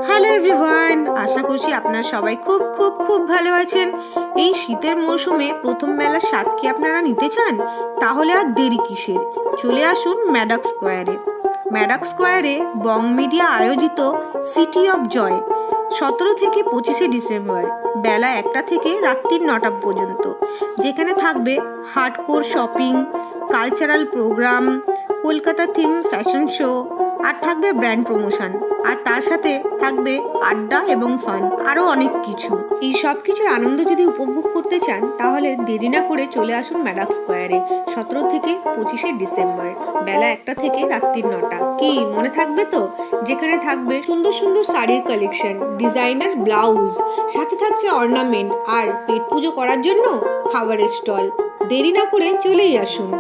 Hello everyone, আশা করছি আপনারা সবাই খুব খুব খুব ভালো আছেন। এই শীতের মৌসুমে প্রথম মেলার স্বাদ কি আপনারা নিতে চান? তাহলে আর দেরি কিসের, চলে আসুন ম্যাডক স্কোয়ারে। ম্যাডক স্কোয়ারে বং মিডিয়া আয়োজিত সিটি অফ জয় 17 থেকে 25শে ডিসেম্বর বেলা 1টা থেকে রাত্রির 9টা পর্যন্ত, যেখানে থাকবে hardcore shopping, cultural programme, Kolkata theme fashion show, আর থাকবে ব্র্যান্ড প্রমোশন, আর তার সাথে থাকবে আড্ডা এবং ফান, আরও অনেক কিছু। এই সব কিছুর আনন্দ যদি উপভোগ করতে চান তাহলে দেরি না করে চলে আসুন ম্যাডক স্কোয়ারে 17 থেকে 25শে ডিসেম্বর বেলা 1টা থেকে রাত্রির 9টা। কি মনে থাকবে তো? যেখানে থাকবে সুন্দর সুন্দর শাড়ির কালেকশন, ডিজাইনার ব্লাউজ, সাথে থাকছে অর্নামেন্ট, আর পেট পুজো করার জন্য খাবারের স্টল। দেরি না করে চলেই আসুন।